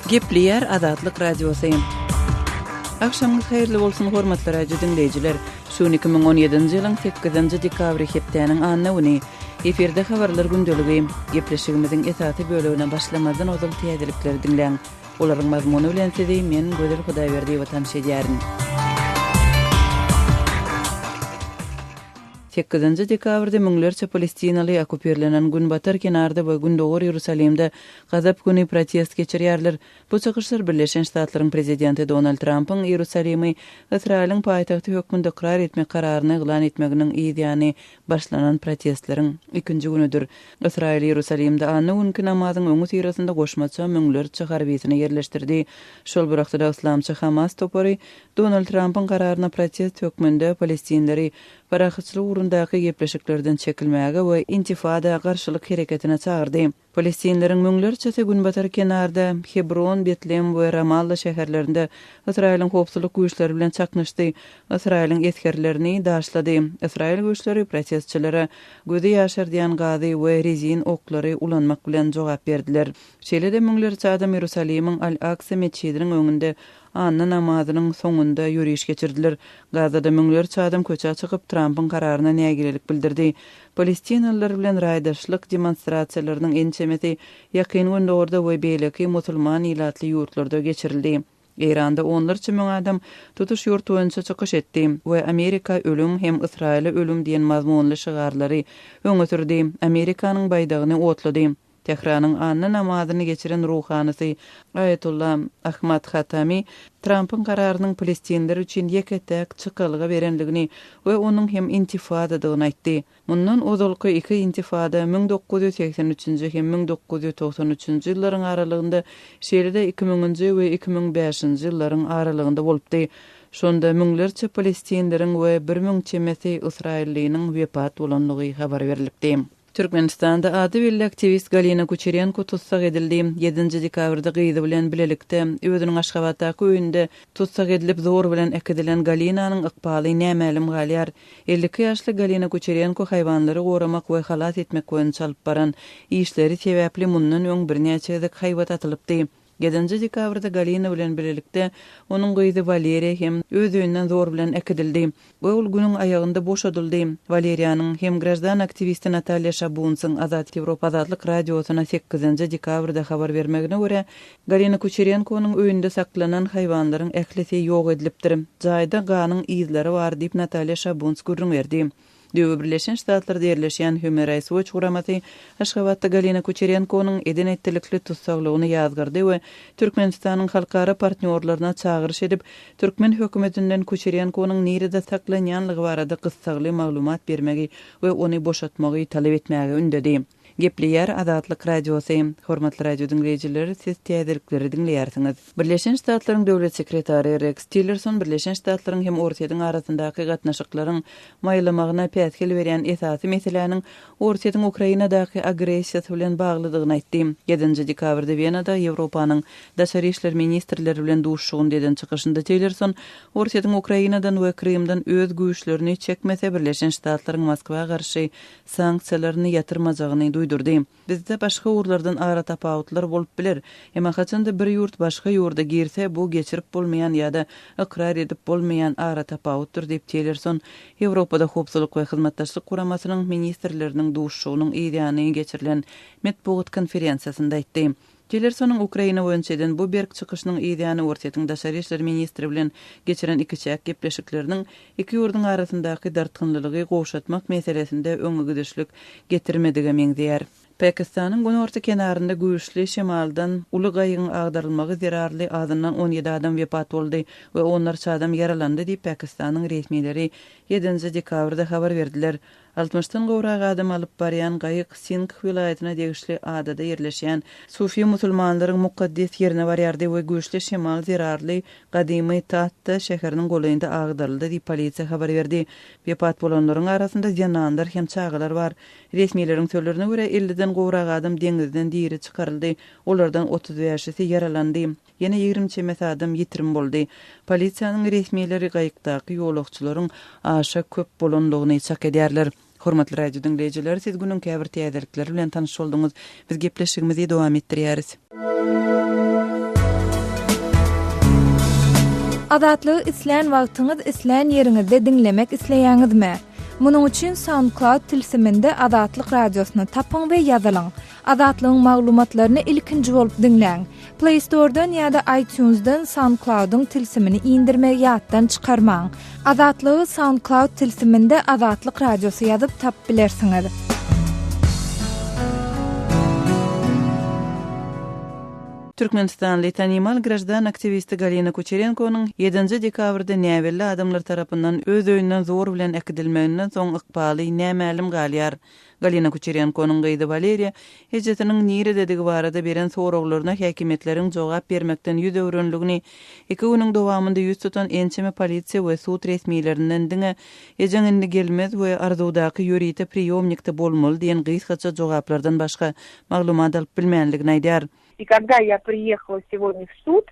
Galýar Azatlyk radiosu. Akşamınız hayırlı bolsun hormatly radio dinleyijiler. Şu 2017-nji ýylyň 8-nji dekabr hepdeniň annawyny eferde habarlar gündeligi gepleşigimiziň esasy bölügine başlamadan ozal täzelikleri dinleň. Olaryň mazmuny bilen sizi men Gözel Hudaýberdi watan şeýärin. 8-nji dekabrda müňlerçe Palestinaly okuperlenen gün batar kenarda we gün dogry Ýerusalimde gazap güni protest geçirýärler. Bu çykyşlar Birleşen Ştatlaryň prezidenti Donald Trump'yň Ýerusalimy Israiliň paýtagty hökmünde karar etmek kararyny eglan etmeginiň ýa-ni başlanan protestleriň ikinji günüdür. Israil Ýerusalimde anna günki namazyň öňü tirasynda goşmaça müňlerçe harbiýetini ýerleşdirdi. Şol wagtda Islamçy Hamas topary Donald Trump'yň kararyna protest hökmünde Palestinleri baraxçylyk urundaky gepleşiklerden çekilmäge we intifada garşylyk hereketine çağırdy. Palestinleriň müňlerçe gün batar kenarda Hebron, Betlem we Ramallah şäherlerinde Israiliň howpsuzlyk güýçleri bilen çaknyşdy. Israiliň etkerlerini daşlady. Israil güýçleri protestçilere gözi ýaşardyan gazy we rezin oklary ulanmak bilen jogap berdiler. Şeýle-de müňlerçe adam Ýerusalimiň Al-Aqsa meçidiniň öňünde anna namazynyň soňunda ýürüýüş geçirdiler. Gazada müňlerçe adam köçe çykyp Trump'yň kararyna nägililik bildirdi. Palestinalılar bilen raýdaşlyk demonstrasiýalarynyň ençemeti ýakyn günde orada we beýleki musulman ýylatly ýurtlarda geçirildi. Iranda onlarça müň adam tutuş ýurt boýunça çykyş etdi we Amerika ölüm hem Israila ölüm diýen mazmunly şygarlary öňe sürdi. Amerikanyň baýdagyny otlady. Tehranyň anna namazyny geçiren ruhanysy Ayetullah Ahmad Hatami Trump'yň kararynyň Palestinler üçin ýeketek çykylyga berenligini we onuň hem intifadadygyny aýtdy. Mundan ozalky iki intifada 1983-nji hem 1993-nji ýyllaryň aralygynda, şeýle-de 2000-nji we 2005-nji ýyllaryň aralygynda bolupdy. Şonda müňlerçe Palestinleriň we 1000 çemeti Israilliniň wepat bolanlygy habar berilipdi. Türkmenistanda ady aktiwist Galina Kuçerenkonyň tussag edildi. 7-nji dekabrda gyýdy bilen bilelikde özüniň Aşgabatdaky öýünde tussag edilip zor bilen edilen Galinanyň ykbaly nämälim galýar 52 ýaşly Galina Kuçerenkonyň haýwanlary goramak we halat etmek boýunça alyp baran işleri sebäpli mundan öň birnäçe ýyl haýwat atylypdy. 7-nji dekabrda Galina bilen bilelikde onuň gyzy Valeriýa hem öz öýünden zor bilen ekidildi. Bu ol günüň aýagynda boşadyldy. Valeriýanyň hem grajdan aktiwisti Natalya Şabunsyň Azatlyk radiosyna 8-nji dekabrda habar bermegine görä, Galina Kuçerenkonyň öýünde saklanan haýwanlaryň ählisi ýok edilipdir. Jaýda ganyň izleri bar diýip Natalya Şabuns görünýärdi. Birleşen Ştatlarda ýerleşýän Human Rights Watch guramasy Aşgabatda Galina Kuçerenkonyň eden etdilikli tussaglygyny ýazgyrdy we Türkmenistanyň halkara partnerlaryna çağırış edip Türkmen hökümetinden Kuçerenkonyň nirede saklanýanlygy barada gyssagly maglumat bermegi we ony boşatmagy talep etmäge ündedi. Galýar Azatlyk radiosu. Hormatly radio dinleyijileri, siz täzelikleri dinleýärsiňiz. Birleşen Ştatlaryň döwlet sekretary Rex Tillerson Birleşen Ştatlaryň hem Ortaýadyň arasyndaky gatnaşyklaryň maýlamagyna pätkil berýän esasy meseleleriň Ortaýadyň Ukrainadaky agressiýasy bilen baglydygyny aýtdy. 7-nji dekabrda Wienada Ýewropanyň daşary işler ministrleri bilen duşşugun deden çykyşynda Tillerson Ortaýadyň Ukrainadan we Krymdan öz güýçlerini çekmese Birleşen Ştatlaryň Moskwa garşy sanksiýalaryny ýatyrmajagyny duýdurdy. Bizde başga urlardan ara tapawutlar bolup biler. Hem haçanda bir ýurt başga ýurda girse bu geçirip bolmayan ýa-da ikrar edip bolmayan ara tapawutdur diýip Tillerson Ýewropada howpsuzlyk we hyzmatdaşlyk guramasynyň ministrleriniň duşşugynyň ýa-ni geçirilen metbuat konferensiýasynda aýtdy. Tillersonyň Ukraina boýunça bu berk çykyşynyň ýa-ni Ortaýadyň daşary işler ministri bilen geçiren iki çäk gepleşikleriniň iki ýurdun arasyndaky dartgynlylygy gowşatmak meselesinde öňe gidişlik getirmedigi meňzeýär. Pakistanyň günorta kenarynda güýçli şemaldan uly gaýyň agdarylmagy zerarly azyndan 17 adam wepat boldy we onlarça adam yaralandy diýip Pakistanyň resmiýetleri 7-nji dekabrda habar berdiler. 60-tan gowrak adam alyp barýan gaýyk Sindh vilayatyna degişli adada ýerleşýän Sufi musulmanlaryň mukaddes ýerine barýardy we güýçli şemal zerarly gadymy Tahtda şäheriniň golaýynda agdaryldy diýip polisiýa habar berdi. Wepat bolanlaryň arasynda janandar hem çağalar bar. Resmiýetleriň sözlerine görä 50-den gowrak adam deňizden diri çykaryldy. Olardan 35-i yaralandy. Ýene 20 çemet adam ýitirim boldy. Polisiýanyň resmiýetleri gaýykdaky ýolagçylaryň aşa köp bolanlygyny çak edýärler. Hormatly radio dinleyijiler, siz günün käbir täzelikleri bilen tanyş boldunuz. Biz gepleşigimizi dowam etdirýäris. Azatlygy isleýän wagtyňyz isleýän ýeriňizde dinlemek isleýäňizmi? Munuň üçin SoundCloud tilsiminde Azatlyk radiosyny tapyň we ýazylyň. Azatlygyň maglumatlaryny ilkinji bolup dinleň. Play Store'dan ýa-da iTunes'dan SoundCloud'un tilsimini indirmek ýatdan çykarmaň. Azatlygy SoundCloud tilsiminde Azatlyk radiosy ýazyp tap bilersiňiz. Türkmenistanly tanymal grajdan aktiwisti Galina Kuçerenkonyň 7 dekabrda näwelli adamlar tarapyndan öz öýünden zor bilen ekidilmeginden soň ykbaly nämälim galýar. Galina Kuçerenkonyň gyýdy Valeriya hejetiniň nirhlary barada beren soraglaryna häkimetleriň jogap bermekden ýüz öwrenligini 2 güniň dowamynda ýüz tutan ençeme polisiýa we sud resmiýetlerinden diňe ejeň indi gelmez we arzuwdaky ýörite priýomnikde bolmaly diýen gysgaça jogaplardan başga maglumat alyp bilmänligini aýdýar. И когда я приехала сегодня в суд,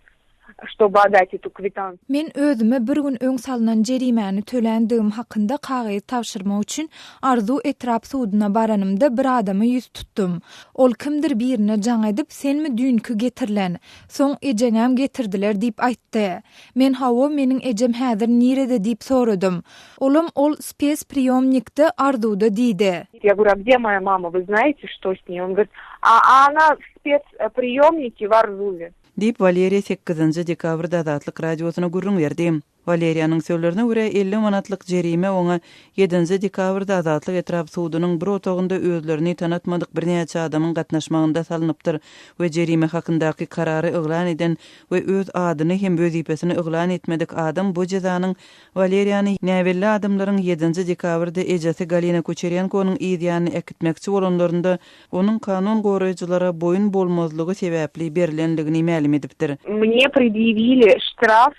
чтобы отдать эту квитанцию. Men özüme bir gün öň salynan jerimäni tölendigim hakynda kagazy tapşyrmak üçin arzu etrap suduna baranymda bir adamy ýüz tutdum. Ol kimdir birine jaň edip senmi düňkü getirilen, soň ejeňem getirdiler diýip aýtdy. Men hawa meniň ejem häzir nirede diýip soradym. Olum ol spes priýomnikde arzuwda diýdi. Я говорю, а где моя мама? Вы знаете, что с ней? Он говорит, а она в спецприёмнике в Арзуве. Deyip Valeriya 8 dekabrda Azatlyk radiosyna gurrun berdi. Valeriýanyň sözlerine görä 50 manatlyk jerime oňa 7 dekabrda Azatlyk etrap sudunyň bir otagynda özlerini tanatmadyk bir näçe adamyň gatnaşmagynda salynıpdyr we jerime hakyndaky karary yglan eden we öz adyny hem wezipesini yglan etmedik adam bu jezanyň Valeriýany näwelli adamlaryň 7 dekabrda ejesi Galina Kuçerenkonyň ýa-da ekitmekçi bolanlarynda onuň kanun goraýjylara boyun bolmazlygy sebäpli berilenligini mälim edipdir. Мне предъявили штраф.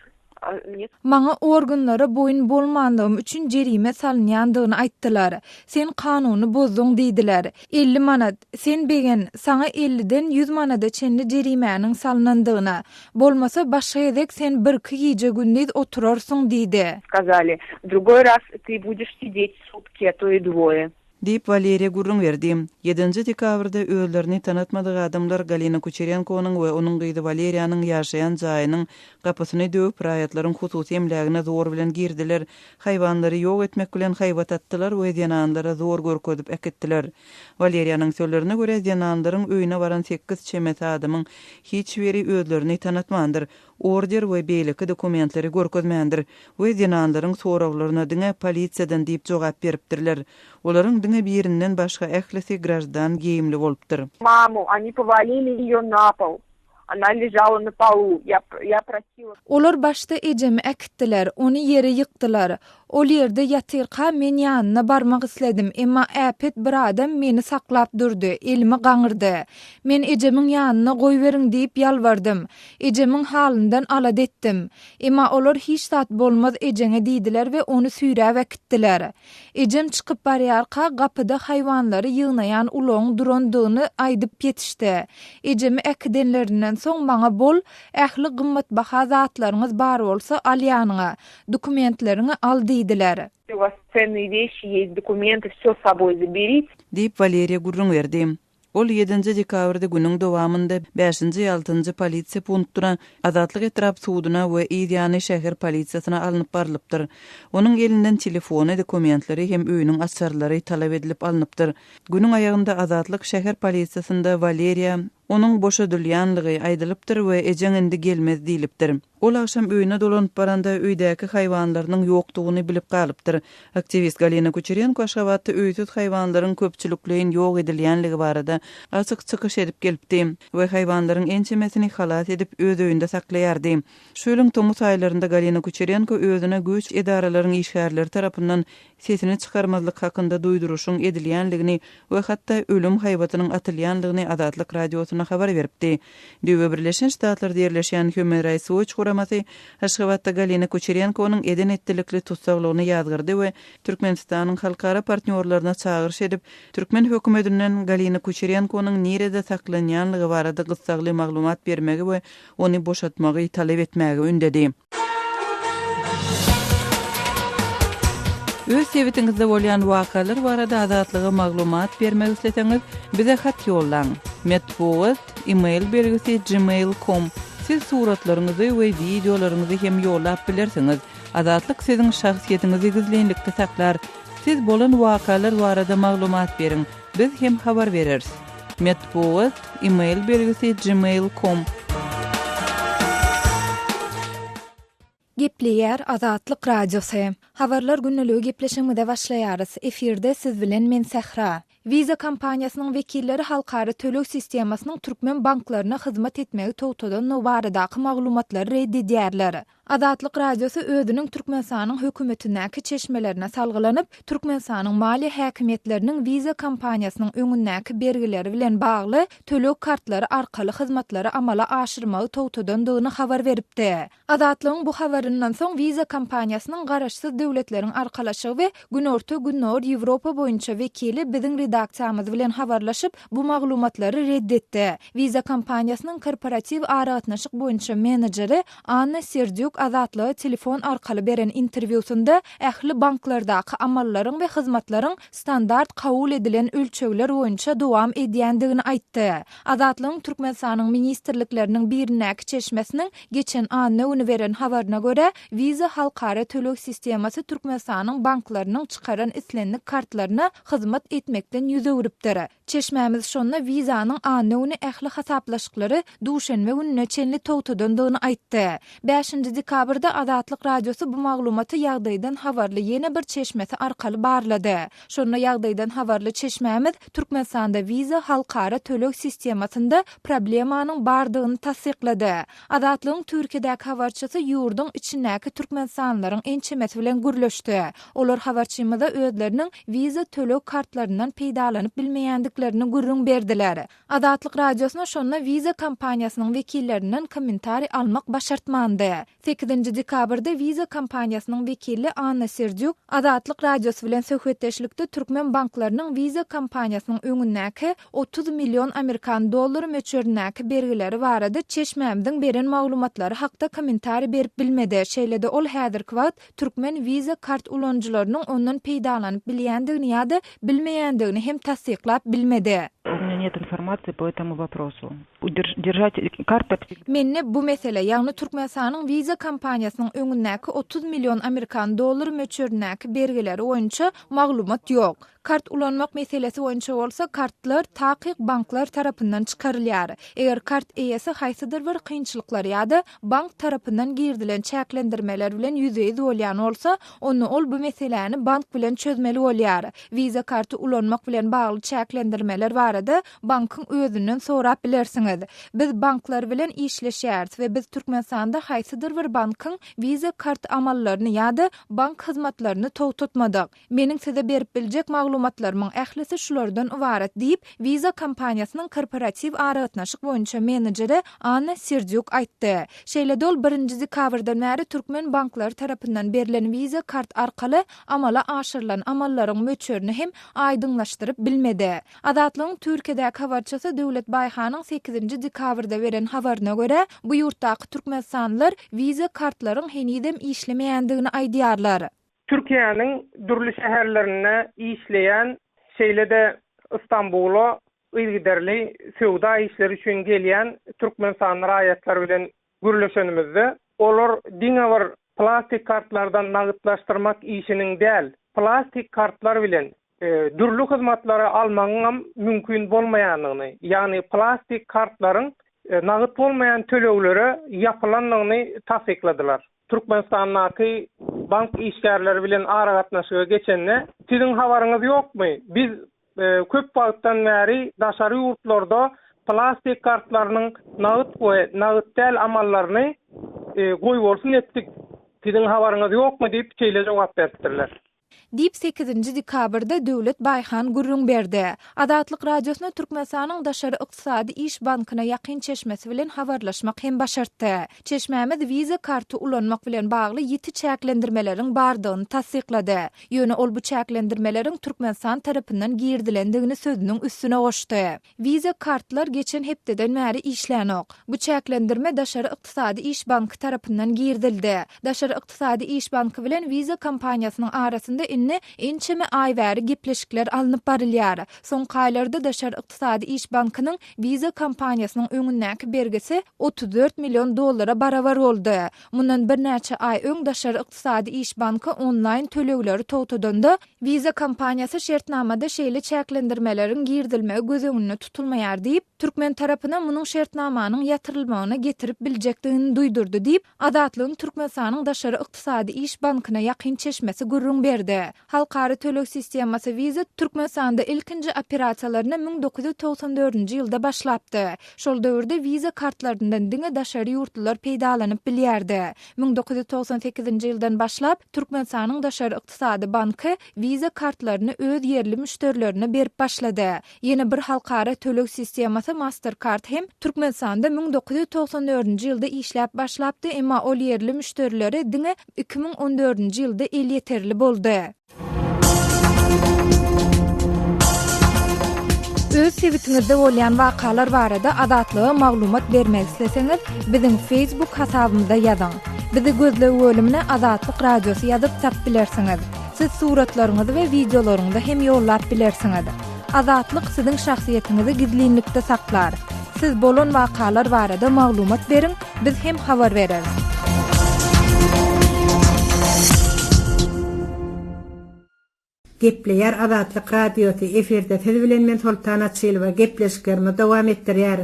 Maňa organlara boyun bolmandygym üçin jerime salynýandygyny aýtdylar. Sen kanuny bozduň diýdiler. 50 manat. Sen begen saňa 50-den 100 manada çenli jerimäniň salynandygyna. Bolmasa başga ýerdek sen bir-iki ýeje gündüz oturarsyň diýdi. Сказали, в другой раз ты будешь сидеть сутки, а то и двое. Deyip Valeriya gurrun berdi. 7 dekabrda özlerini tanatmadyk adamlar Galina Kuçerenkonyň we onuň gyýdy Valeriýanyň ýaşaýan jaýynyň gapysyny döwüp raýatlaryň hususy emlegine zor bilen girdiler. Haýwanlary ýok etmek bilen haýwat atdylar we ýananlara zor görkezip eketdiler. Valeriýanyň sözlerine görä ýananlaryň öýüne baran 8 çemeti adamyň hiç biri özlerini tanatmandyr. Order we beýleki dokumentlary görkezmändir. We ýananlaryň soraglaryna diňe polisiýadan diýip jogap beripdirler. Olaryň diňe birinden başga ählisi grajdan giyimli bolupdyr. Маму, они повалили её на пол. Она лежала на полу. Я просила. Olar başda ejemi ekitdiler, onu yere ýykdylar. Ol ýerde ýatyrka men ýanyna barmak isledim, emma äpet bir adam meni saklap durdy, elimi gaňyrdy. Men ejemiň ýanyna goýberiň diýip ýalbardym. Ejemiň halyndan alad etdim. Emma olar hiç zat bolmaz ejeňe diýdiler we onu süýräp ekitdiler. Ejem çykyp barýarka gapyda haýwanlary ýygnaýan uloň durandygyny aýdyp ýetişdi. Ejemi ekidenlerinden soň maňa bol ähli gymmatbaha zatlaryňyz bar bolsa alýanyňa, dokumentlerini al diýdiler. У вас ценные вещи, есть документы, всё с собой заберите. Deyip Valeriya gurrun berdi. Ol 7 dekabrda günüň dowamynda 5-6 polisiýa punktuna Azatlyk etrap suduna we ýa-da şäher polisiýasyna alınıp barlypdyr. Onuň elinden telefony, dokumentlary hem öýüniň açarlary talap edilip alınıpdyr. Günüň aýagynda Azatlyk şäher polisiýasynda Valeriya onuň boşa dylýanlygy aýdylypdyr we ejeň indi gelmez diýilipdir. Ol akşam öýüne dolanyp baranda öýdäki haýwanlarynyň ýokdugyny bilip galypdyr. Aktiwist Galina Kuçerenko Aşgabatda öýsüz haýwanlaryň köpçülikleýin ýok edilýänligi barada açyk çykyş edip gelipdi we haýwanlaryň ençemesini halat edip öz öýünde saklaýardy. Şöýlüň tomus aýlarynda Galina Kuçerenko özüne güç edaralaryň işgärleri tarapyndan sesini çykarmazlyk hakynda duýduruşyň edilýänligini we hatda ölüm haýwatynyň atylýanlygyny Azatlyk radiosyna habar beripdi. Düýbe Birleşen Ştatlarda ýerleşýän Human Rights Watch guramasy Aşgabatda Galina Kuçerenkonyň eden etdilikli tussaglygyny ýazgyrdy we Türkmenistanyň halkara partnýorlaryna çagyryş edip Türkmen hökümetinden Galina Kuçerenkonyň nirede saklanýanlygy barada gysgaly maglumat bermegi we ony boşatmagy talep etmegi ündedi. Öz sebetiňizde bolýan wakalar barada azatlygy maglumat bermek isleseňiz bize hat ýollaň. Metbuat email belgisi gmail.com Siz suratlaryňyzy we videolaryňyzy hem ýollap bilersiňiz. Azatlyk siziň şahsiýetiniňizi gizlenlikde saklar. Siz bolan wakalar barada maglumat beriň. Biz hem habar bereriz. Metbuat email belgisi gmail.com. Gepleýär Azatlyk radiosu. Habarlar gündeligi gepleşiginde başlaýarys. Efirde siz bilen men Sehra. Viza kampaniýasynyň wekilleri halkary tölek sistemasynyň türkmen banklaryna hyzmat etmegi towtadan no baradaky maglumatlary reddedýärler. Azatlyk radiosu özüniň Türkmenistanyň hökümetindäki çeşmelerine salgylanyp, Türkmenistanyň mali häkimetleriniň viza kampaniýasynyň öňündäki bergileri bilen bagly tölek kartlary arkaly hyzmatlary amala aşyrmagy towtadandygyny habar beripdi. Azatlygyň bu habaryndan soň viza kampaniýasynyň garaşsyz döwletleriň arkalaşygy we günorta günnor Ýewropa boýunça wekili biziň redaksiýamyz bilen habarlaşyp, bu maglumatlary reddetdi. Viza kampaniýasynyň korporativ aragatnaşyk boýunça menejeri Anna Serdyuk Azatlyga telefon arkaly beren interwýusunda ähli banklardaky amallaryň we hyzmatlaryň standart kabul edilen ölçegler boýunça dowam edýändigini aýtdy. Azatlygyň Türkmenistanyň ministrlikleriniň birindäki çeşmesiniň geçen Anna öňe beren habaryna görä, viza halkary tölek sistemasy Türkmenistanyň banklarynyň çykaran islenlik kartlaryna hyzmat etmekden ýüze urupdyr. Çeşmämiz şonda vizanyň Anna öňe ähli hasaplaşyklary duşenme gününe çenli towtadandygyny aýtdy. 5-nji dekabrda Azatlyk radiosu bu maglumaty ýagdaýdan habarly ýene bir çeşmesi arkaly barlady. Şonda ýagdaýdan habarly çeşmämiz Türkmenistanda viza halkary tölek sistemasynda problemanyň bardygyny tasdiklady. Azatlygyň Türkiýedäki habarçysy ýurdun içindäki türkmenistanlaryň ençemesi bilen gürleşdi. Olar habarçymyza özleriniň viza tölek kartlaryndan peýdalanyp bilmeýändiklerini gürrüň berdiler. Azatlyk radiosuna şonda viza kampaniýasynyň wekillerinden kommentari almak başartmandy. 8-nji dekabrda viza kampaniýasynyň wekili Anna Serdyuk Azatlyk radiosu bilen söhbetdeşlikde türkmen banklarynyň viza kampaniýasynyň öňündäki 30 milyon Amerikan dollary möçberindäki bergileri barada çeşmämdiň beren maglumatlary hakda kommentari berip bilmedi. Şeýlede ol häzirki wagt türkmen viza kart ulanjylarynyň ondan peýdalanyp bilýändigini ýa-da bilmeýändigini hem tasdiklap bilmedi. У меня нет информации по этому вопросу. Держатель карта... Menne bu mesele, ýagny Türkmenistanyň viza kampaniýasynyň öňündäki 30 milyon Amerikan dollary möçberindäki bergileri boýunça maglumat ýok. Kart ulanmak meselesi boýunça bolsa, kartlar takyk banklar tarapyndan çykarylýar. Eger kart eýesi haýsydyr bir kynçylyklar ýa-da bank tarapyndan girdilen çäklendirmeler bilen ýüzeye bolýan bolsa, onu ol bu meseleni bank bilen çözmeli bolýar. Viza karty ulanmak bilen bagly çäklendirmeler barada bankyň özünden sorap bilersiňiz. Biz banklar bilen işleşýäris we biz Türkmenistanda haýsydyr bir bankyň viza kart amallaryny ýa-da bank hyzmatlaryny towtatmadyk. Meniň size berip biljek maglumatlarymyň ählisi şulardan ibaret diýip viza kampaniýasynyň korporativ aragatnaşyk boýunça menejeri Anna Serdyuk aýtdy. Şeýle dol 1-nji dekabrdan bäri türkmen banklary tarapyndan berilen viza kart arkaly amala aşyrylan amallaryň möçberini hem aýdyňlaşdyryp bilmedi. Azatlygyň Türkiýedäki habarçysy Döwlet Baýhanyň 8-nji dekabrda beren habaryna görä, bu ýurtdaky türkmenistanlylar viza kartlaryň henidem işlemeýändigini aýdýarlar. Türkiýanyň durly şäherlerine işleýän, şeýlede Istanbul'a ýygyderli sowda işleri üçin gelýän türkmenistan raýatlary bilen gürleşenimizde olar diňe plastik kartlardan nagytlaşdyrmak işiniň däl, plastik kartlar bilen dürlü hyzmatlary almagyň mümkin bolmaýanyny, ýani plastik kartlaryň nagyt bolmaýan tölegleri ýapylanlygyny tasdikladylar. Türkmenistandaky bank işgärleri bilen aragatnaşyga geçenne siziň habaryňyz ýokmy? Biz köp wagtdan bäri daşary ýurtlarda plastik kartlarynyň nagyt we nagyt däl amallaryny goýup bolsun etdik. Siziň habaryňyz ýokmy diýip şeýle jogap berdiler. Dip 8-nji dekabrda Döwlet Baýhan gürrüň berdi. Azatlyk radiosuna Türkmenistanyň daşary ykdysady iş bankyna ýakyn çeşmesi bilen habarlaşmak hem başartdy. Çeşmämiz viza karty ulanmak bilen bagly ýeti çäklendirmeleriň bardygyny tasdiklady. Ýöne ol bu çäklendirmeleriň Türkmenistan tarapyndan girdilendigini sözüniň üstüne goşdy. Viza kartlar geçen hepdeden bäri işlänok. Bu çäklendirme daşary ykdysady iş banky tarapyndan girdildi. Daşary ykdysady iş banky bilen viza kampaniýasynyň arasynda Türkmenistanda inni ençeme aýbäri gepleşikler alınıp barylýar. Soň aýlarda Daşary Ykdysady İş Bankynyň viza kampaniýasynyň öňündäki bergisi $34 milyon barabar boldy. Mundan bir näçe aý öň Daşary Ykdysady İş Banky online tölegleri togtadanda viza kampaniýasy şertnamada şeýle çäklendirmeleriň girdilmegi göz öňünde tutulmaýar diýip Türkmen tarapyna munyň şertnamanyň ýatyrylmagyna getirip biljekdigini duýdurdy diýip Azatlygyň Türkmenistanyň Daşary Ykdysady İş Bankyna ýakyn çeşmesi gurrun berdi. Halkary töleg sistemasy viza Türkmenistanda ilkinji operasiýalaryny 1994-nji ýylda başlapdy. Şol döwürde viza kartlaryndan diňe daşary ýurtlylar peýdalanyp bilýärdi. 1998-nji ýyldan başlap Türkmenistanyň Daşary Ykdysady Banky viza kartlaryny öz yerli müşterilerine berip başlady. Ýene bir halkary töleg sistemasy Mastercard hem Türkmenistanda 1994-nji ýylda işläp başlapdy, emma ol yerli müşterileri diňe 2014-nji ýylda el ýeterli boldy. Öz sewitingizde bolýan wakalar barada Azatlyga maglumat bermek isleseňiz, biziň Facebook hasabymyzda ýazyň. Bizi gözlegi bölümine Azatlyk radiosu ýazyp tap bilersiňiz. Siz suratlaryňyzy we videolaryňyzy hem ýollap bilersiňiz. Azatlyk siziň şahsiýetinizi gizlinlikde saklar. Siz bolan wakalar barada maglumat beriň, biz hem habar bereriz. Gepleýär Azatlyk radiosu eferde siz bilen men Sultan Açylova gepleşiklerimi dowam etdirýär.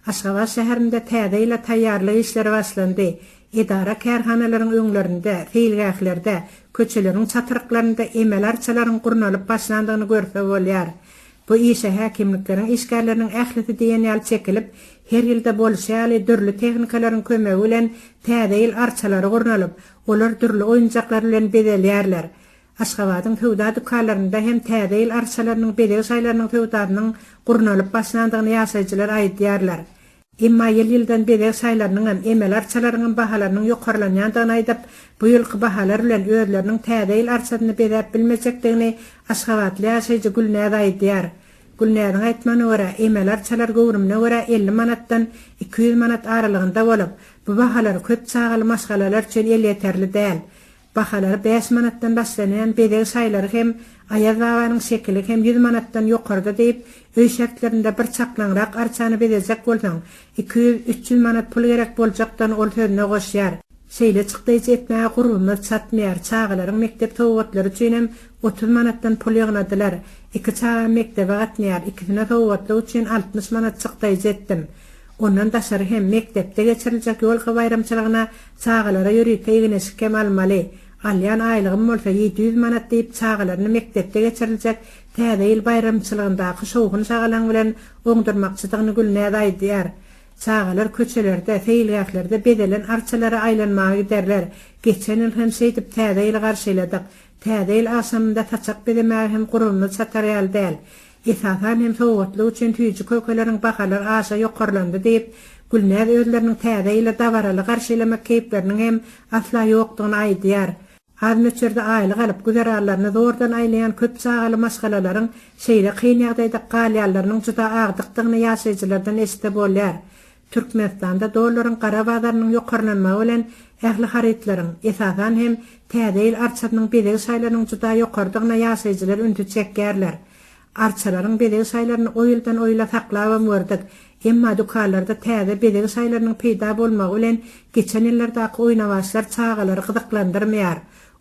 Aşgabat şäherinde täze ýyla taýýarlyk işleri başlandy. Edara kärhanalaryň öňlerinde, feýilgählerde, köçeleriň çatyryklarynda emel arçalaryň gurnalyp başlandygyny görse bolýar. Bu işe häkimlikleriň işgärleriniň ählisi diýen ýaly çekilip, her ýylda bolşaly dürli tehnikalaryň kömegi bilen täze ýyl arçalary gurnalyp, olar dürli oýunjaklar bilen bedelýärler. Aşgabatyň töwda dükanlarynda hem täze ýyl arçalarynyň bedel şaýlarynyň töwdadynyň gurnalyp başlandygyny ýaşaýjylar aýdýarlar. Emma ýyldan bedel şaýlarynyň hem emel arçalarynyň bahalarynyň ýokarlanýandygyny aýdyp, bu ýylky bahalar bilen özleriniň täze ýyl arçasyny bedäp bilmejekdigini Aşgabatly ýaşaýjy Gülnäz aýdýar. Gülnäziň aýtmagyna görä, emel arçalar gowrumyna görä 50 manatdan 200 manat aralygynda bolup, bu bahalar köp çağaly maşgalalar üçin el ýeterli däl. Bahalar 5 manatdan başlanan bedel şaýlary hem aýazawanyň şekili hem 100 manatdan ýokarda diýip, öý şertlerinde bir çaklanrak arçany bedejek bolsaň, 200-300 manat pul gerek boljakdan ol sözüne goşýar. Şeýle çykdyjy etmäge gurbymyz çatmaýar. Çağalaryň mektep towatlary üçin hem 30 manatdan pul ýygnadylar. 2 çağa mektebe gatnaýar, 2-sine towatly üçin 60 manat çykdyjy etdim. Ondan daşary hem mektepde geçiriljek ýolky bayramçylygyna çağalara ýörüýte ýigneşik kem almaly. Alýan aýlygym bolsa 700 manat diýip çağalaryny mektepde geçiriljek täze ýyl bayramçylygyndaky şowgun çağalaryň bilen oňdurmakçydygyny Gülnäz aýdýar. Çağalar köçelerde, feýilgählerde bedelen arçalary aýlanmagy giderler. Geçen ýyl hem şeýdip täze ýyl garşyladyk. Täze ýyl aşamynda taçak bedemäge hem gurumy satarýal däl. Esasan hem towatly üçin tüýji kökeleriň bahalar aşa ýokarlandy diýip, Gülnäz özleriniň täze ýyla dawaraly garşylamak keýpleriniň hem asla ýokdugyny aýdýar. Hazmetserde aýlyk alyp güzerarlaryny zordan aýlayan köp çağaly maşgalalaryň şeýle kyn ýagdaýda galýarlarynyň juda agdykdygyny ýaşaýjylardan esde bolýar. Türkmenistanda dollaryň gara bazarynyň ýokarlanmagy bilen ähli haritlaryň esasan hem täze ýyl arçasynyň bedel şaýlarynyň juda ýokardygyna ýaşaýjylar ündü çekýärler. Arçalaryň bedel şaýlaryny oýuldan oýula saklap mördik. Emma dukanlarda täze bedel şaýlarynyň peýda bolmagy bilen geçen ýyllardaky oýnawaçlar çağalary gyzyklandyrmaýar.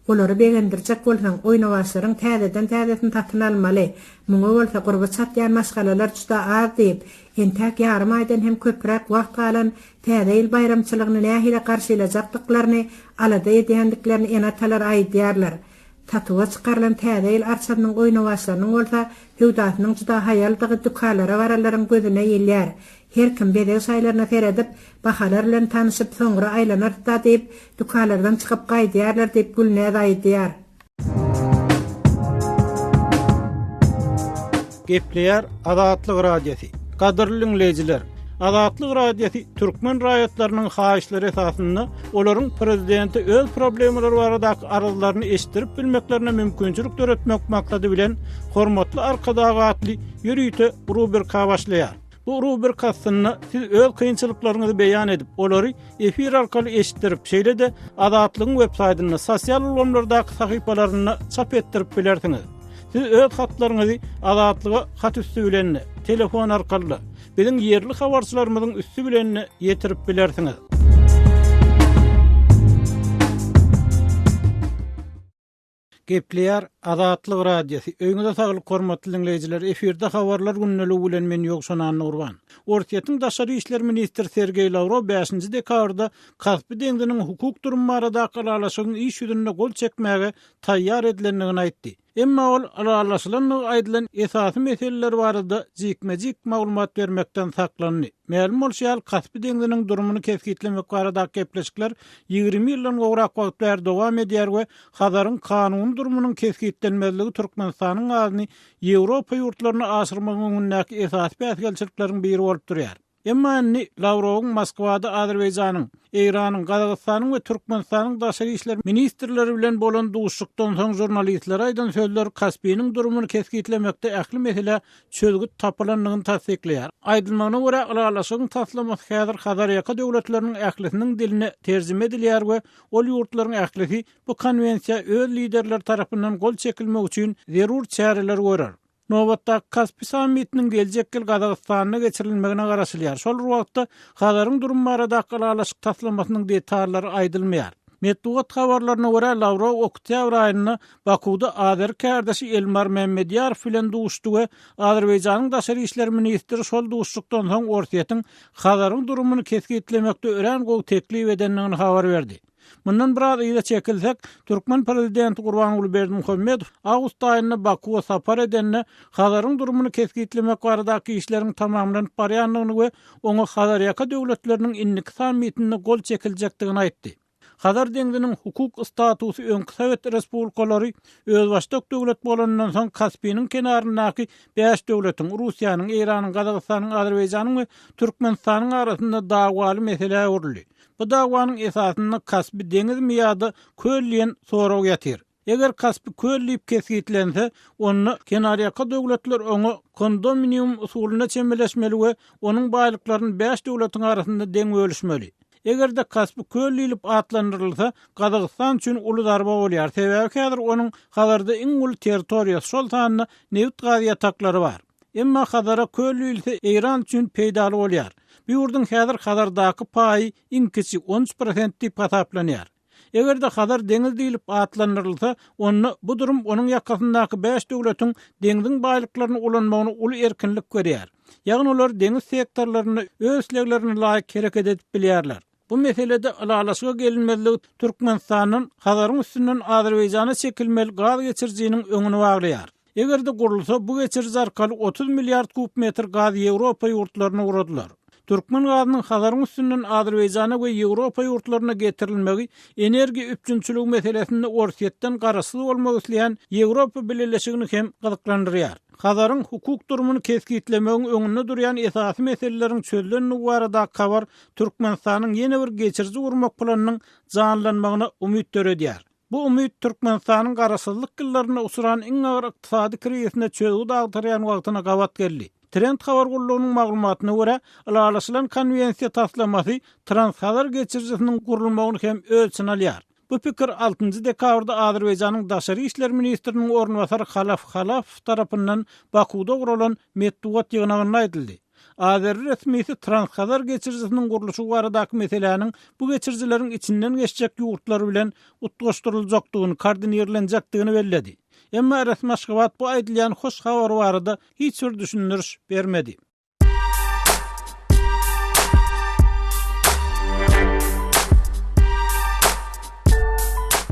Olary begendirjek bolsaň oýnawaçlaryň täzeden tatyn almaly. Muňa bolsa gurby çatýan maşgalalar juda az diýip, entäk ýarym aýdan hem köprek wagt galan täze ýyl bayramçylygyny nähile garşylajakdyklaryny alada edýändiklerini enatalar aýdýarlar. Tatuwa çykarlan täze ýyl arçanyň oýnawaçlarynyň bolsa hewdatynyň juda haýaldygy dukanlara baralaryň gözüne ýelýär. Her kim bedel şaýlaryna feredip, bahalar bilen tanyşyp soňra aýlanar da diýip, dukanlardan çykyp gaýdýarlar diýip Gülnäz aýdýar. Gepleýär Azatlyk radiosu. Gadyrly dinleýijiler, Azatlyk radiosu türkmen raýatlarynyň haýyşlary esasynda olaryň prezidenti öz problemleri baradaky arazylaryny eşitdirip bilmeklerine mümkinçilik töretmek maksady bilen hormatly arkadagatly ýürüýte rubrika başlaýar. Bu rubrikasyny siz öz kynçylyklaryňyzy beýan edip, olary efir arkaly eşitdirip, şeýle de Azatlygyň websaýtyny, sosial ulamlardaky sahypalaryny çap etdirip bilersiňiz. Siz öz hatlaryňyzy Azatlyga hat üstü bilen, telefon arkaly, biziň yerli habarçylarymyzyň üstü bilen ýetirip bilersiňiz. Galýar Azatlyk radiosu. Öňüňizde saglyk hormatly dinleýijiler, efirde habarlar gündeligi bilen men ýokşanan Nurwan. Ortiýetiň daşary işler ministri Sergey Lavrov 5-nji dekabrda Kaspy deňdiniň hukuk durumlaryndaky aralaşygyň iş ýüzüne gol çekmäge taýýar edilendigini aýtdy. Emma ol aralaşylan aýdylan esasy meseleler barada jikmejik maglumat bermekden saklandy. Nämälim bolýar, Kaspy deňdiniň durumyny keskitlemek baradaky gepleşikler 20 ýyldan gowrak wagtlar dowam edýär we Hazaryň kanuny durumynyň keskitlenmezligi Türkmenistanyň azyny Ýewropa ýurtlaryna aşyrmak öňündäki esasy päsgelçilikleriň biri bolup durýar. Emma Lavrowyň Moskwada Azerbaýjanyň, Iranyň, Gazagystanyň we Türkmenistanyň daşary işler ministrleri bilen bolan duşukdan soň jurnalistler aýdan sözler Kaspynyň durumyny keskitlemekde ähli mesele çözgüt tapylanlygyny tasdikleýär. Aýdylmagyna görä aralaşygyň taslamasy häzir Hazarýaka döwletleriniň ählisiniň diline terjime edilýär we ol ýurtlaryň ählisi bu konwensiýa öz liderler tarapyndan gol çekilmek üçin zerur çäreler görür. Nobatda Kaspy sammitiniň geljek ýyl Gazagystanyna geçirilmegine garaşylýar. Şol wagtda Hazaryň durumlaryndaky aralaşyk taslamasynyň detallary aýdylmaýar. Medeniýet habarlaryna görä Lavrov oktyabr aýyny Bakuda Azer kardeşi Elmar Mehmedýarow bilen duşdy we Azerbaýjanyň daşary işler ministri şol duşdukdan soň ortiýetiň Hazaryň durumyny keskitlemekde ören gowy teklip edenligini habar berdi. Mundan biraz ýyla çekilsek, Türkmen prezidenti Gurbanuly Berdimuhammedow awgust aýyna Bakuga sapar edenne Hazaryň durumyny keskitlemek baradaky işleriň tamamlanyp barýanlygyny we oňa Hazarýaka döwletleriniň inniki sammitine gol çekiljekdigini aýtdy. Hazar deňdiniň hukuk statusy öňki Sowet respublikalary öz başdak döwlet bolandan soň Kaspynyň kenaryndaky 5 döwletiň Russiýanyň, Iranyň, Gazagystanyň, Azerbaýjanyň we Türkmenistanyň arasynda dawaly mesele uruly. Bu dawanyň esasyny Kaspy deňiz miýady köllýän sorag ýatyr. Eger Kaspy köllýip keskitlense, onu kenarýaka döwletler oňa kondominium usulyna çemberleşmeli we onuň baýlyklaryny 5 döwletiň arasynda deň bölüşmeli. Eger de Kaspy köllýilip atlandyrylsa, Gazagystan üçin uly darba bolýar. Sebäbi häzir onuň Hazarda iň uly territoriýasy şol sanyny neft gaz ýataklary bar. Emma Hazara köllýilse Iran üçin peýdaly bolýar. Bu ýurdun häzir Hazardaky paýy iň kiçik 13% diýip hasaplanýar. Eger de Hazar deňiz diýilip atlandyrylsa, onu bu durum onuň ýakasyndaky 5 döwletiň deňdiň baýlyklaryny ulanmagyna uly erkinlik berýär. Ýagny olar deňiz sektorlaryny öz isleglerine laýyk hereket edip bilýärler. Bu meselede aralaşyga gelinmezligi Türkmenistanyň Hazaryň üstünden Azerbaýjana çekilmeli gaz geçirjiginiň öňüni baglaýar. Eger de gurulsa, bu geçirji arkaly 30 milliard kubmetr gaz Ýewropa ýurtlaryna guradylar. Türkmen gazynyň Hazaryň üstünden Azerbaýjana we Ýewropa ýurtlaryna getirilmegi energiýa üpçünçüligi meselesinde ortiýetden garaşsyz bolmak isleýän Ýewropa bileşigini hem gyzyklandyrýar. Hazaryň hukuk durumyny keskitlemegiň öňünde durýan esasy meseleleriň çözülenligi barada habar Türkmenistanyň ýene bir geçirji urmak planynyň janlanmagyna umyt töredýär. Bu umyt Türkmenistanyň garaşsyzlyk ýyllaryna usuran iň agyr ykdysady krizisine çözügi dagdyrýan wagtyna gawat geldi. Trend habar gurulunyň maglumatyna görä, aralaşylan konwensiýa taslamasy transhazar geçirjisiniň gurulmagyny hem ölçüne alýar. Bu pikir 6-njy dekabrda Azerbaýjanyň daşary işler ministriniň ornwasary Halaf tarapyndan Bakuda gurulan medeniýet ýygnagynda aýdyldy. Azer resmisi transhazar geçirjisiniň guruluşy baradaky meseleniň bu geçirjileriň içinden geçjek ýurtlar bilen utgaşdyryljakdygyny, koordinirlenjakdygyny belledi. Emma resmi Aşgabat bu aýdylýan hoş habar barada hiç bir düşündiriş bermedi.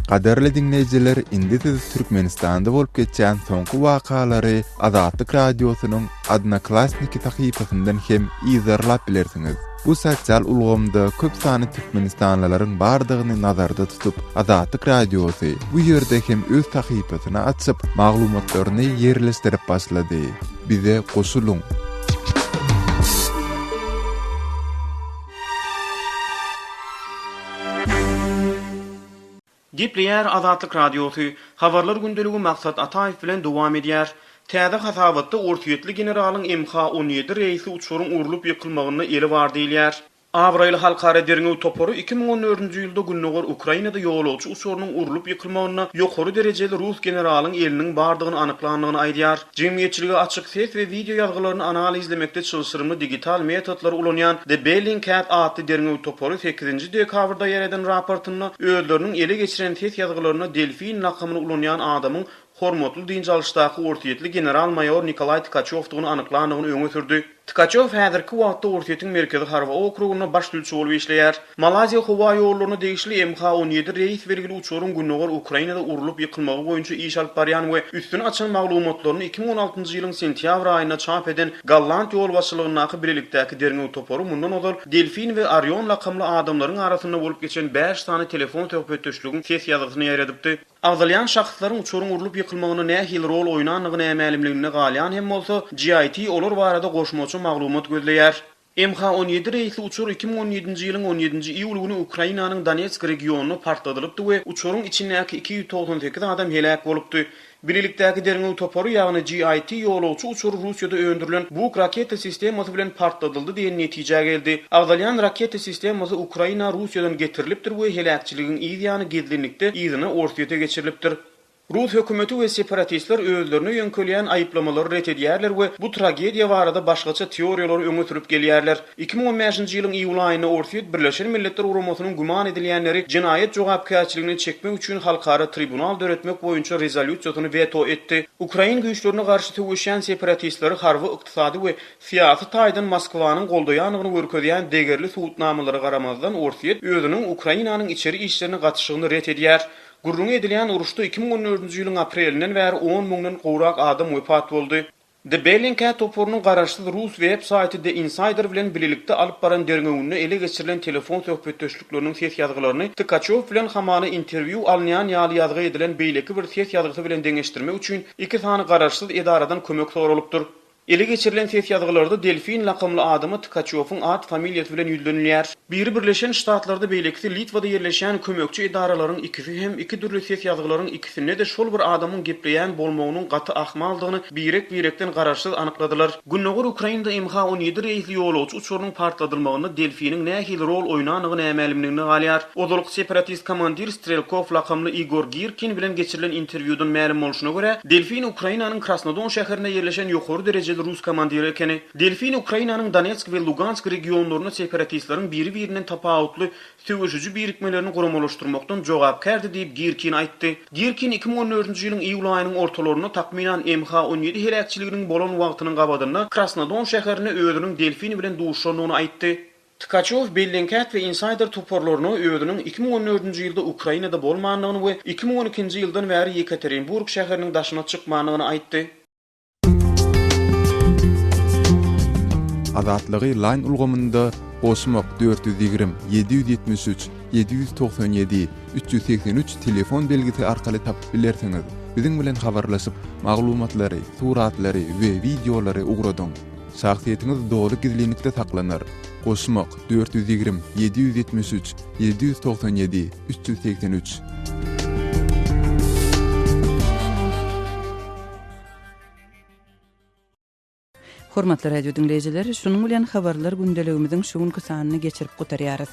Gaderli dinleýijiler, indi siz Türkmenistanda bolup geçýän soňky wakalary Azatlyk radiosynyň Adnaklasniki tahypasyndan hem izlerlap bilersiňiz. Bu sosial ulgamda köp sany Türkmenistanlylaryň bardygyny nazarda tutup, Azatlyk radiosy bu ýerde hem öz tahypasyny açyp, maglumatlaryny ýerleşdirip başlady. Bize goşuluň. Galýar Azatlyk radiosu habarlar gündeligi maksat Ataýew bilen dowam edýär. Täze hasabatda ortaýetli generalyň MH17 reisi uçurun urulup ýykylmagyny eli bar diýilýär. Avraylı halkara derňew toporu 2014-nji ýylda günnäger Ukrainada ýolagçy uçurunyň urulup ýykylmagyna ýokary derejeli Rus generalyň eliniň bardygyny anyklanyny aýdýar. Jemgyýetçilige açyk ses we video ýazgylaryny analizlemekde çylşyrymly digital metodlar ulanýan The Beýleki adly derňew toporu 8-nji dekabrda ýereden raportyny özleriniň ele geçiren ses ýazgylaryna delfin lakamyny ulanýan adamyň hormatly diňjalşdaky ortaýetli general mayor Nikolay Tkachowdygyny anyklanyny öňe sürdi. Tkachow häzirki wagtda ortaýetin merkezi Harwa okrugyna başlyjy bolup işleýär. Malaziýa howa ýollaryna degişli MH17 reis belgili uçurun günnäger Ukrainada urulup ýykylmagy boýunça iş alyp barýan we üstüne açan maglumatlaryny 2016-njy ýylyň sentýabr aýyna çap eden Gallant ýol başçylygynyňky bilelikdäki derňew toporu mundan ozal delfin we Arion lakamly adamlaryň arasynda bolup geçen 5 sany telefon töhbetdeşliginiň ses ýazygyny ýeredipdi. Awdalyan şahsyslaryň uçurun urulup ýykylmagyna nähil rol oýnanyny nämälimligine galýan hem bolsa GIT olar barada goşmaçy maglumat gözleýär. MH17 reisi uçur 2017-nji ýylyň 17-nji iýul güni Ukrainanyň Donetsk regionuny partladylypdy we uçurun içindäki 298 adam helak bolupdy. Bilelikdäki derňew toporu ýagny GIT ýolagçy uçur Russiýada öndürilen bu raketa sistemasy bilen partladyldy diýen netije geldi. Awdalyan raketa sistemasy Ukraina Russiýadan getirilipdir we helakçylygyň ýany gizlilikde ýygyny ortaýeta geçirilipdir. Rus hökümeti we separatistler özlerini ýöňkelýän aýyplamalary ret edýärler we bu tragediýa barada başgaça teoriýalary öňe sürüp gelýärler. 2015-nji ýylyň iýul aýyna Ortaýet Birleşen Milletler Guramasynyň guman edilýänleri jinaýat jogapkärçiligini çekmek üçin halkara tribunal döretmek boýunça rezolýusiýasyny veto etdi. Ukraina güýçlerine garşy töwüşýän separatistler harby ykdysady we syýasy taýdan Moskwanyň goldaýanyny görkezýän degerli suwutnamalary garamazdan Ortaýet özüniň Ukrainanyň içeri işlerine gatyşygyny ret edýär. Gurrun edilen uruşda 2014-nji ýylyň aprelinden bäri 10 000-dan gowrak adam wepat boldy. The Beýleki toporunyň garaşdy Rus web saýty The Insider bilen bilelikde alyp baran derňewini ele geçirilen telefon söhbetdeşlikleriniň ses ýazgylaryny Tkachow bilen hamany interwiu alynýan ýaly ýazgy edilen beýleki bir ses ýazgysy bilen deňeşdirmek üçin iki sany garaşsyz edaradan kömek soralypdyr. Ele geçirilen ses ýazgylarda delfin lakamly adamy Tkachow'un ad familiýasy bilen ýüzlenýär. Biri Birleşen Ştatlarda beýlekde Litvada ýerleşen kömekçi idaralaryň ikisi hem iki türlü ses ýazgylaryň ikisinde de şol bir adamyň gepleýän bolmagynyň gaty ahmaldygyny birek-birekden garaşsyz anykladylar. Günnäger Ukrainada MH17 reisli ýolagçy uçurunyň partladylmagyna delfiniň nähil rol oýnanyny nämälimligini galýar. Odalyk separatist komandir Strelkov lakamly Igor Girkin bilen geçirilen interwiudan ma'lum bolşuna görä, delfin Ukrainanyň Krasnodon şäherinde ýerleşen ýokary derejeli Rus komandiri ekeni. Delfin Ukrainanyň Donetsk we Lugansk regionlaryna separatistleriň biri-birinden tapawutly söwüşüji birikmelerini guramalaşdyrmakdan jogapkärdi diýip Girkin aýtdy. Girkin 2014-nji ýylyň iýul aýynyň ortalaryna takminan MH17 helakçyliginiň bolan wagtynyň gabadyna Krasnodon şäherine özüniň delfini bilen duşanyny aýtdy. Tkachow Beýleki we Insider toporlaryny özüniň 2014-nji ýylda Ukrainada bolmanyny we 2012-nji ýyldan bäri Yekaterinburg şäheriniň daşyna çykmanyny aýtdy. Azatlygy line ulgamynda Osmak 420 773 797 383 telefon belgisi arkaly tapyp bilersiňiz. Biziň bilen habarlaşyp maglumatlary, suratlary we videolary ugradyň. Şahsiýetiniz dogry gizlilikde saklanır. Osmak 420 773 797 383. Hormatly radio dinleyijiler, şunuň bilen habarlar gündeligimiziň şu günkü sanyny geçirip gutarýarys.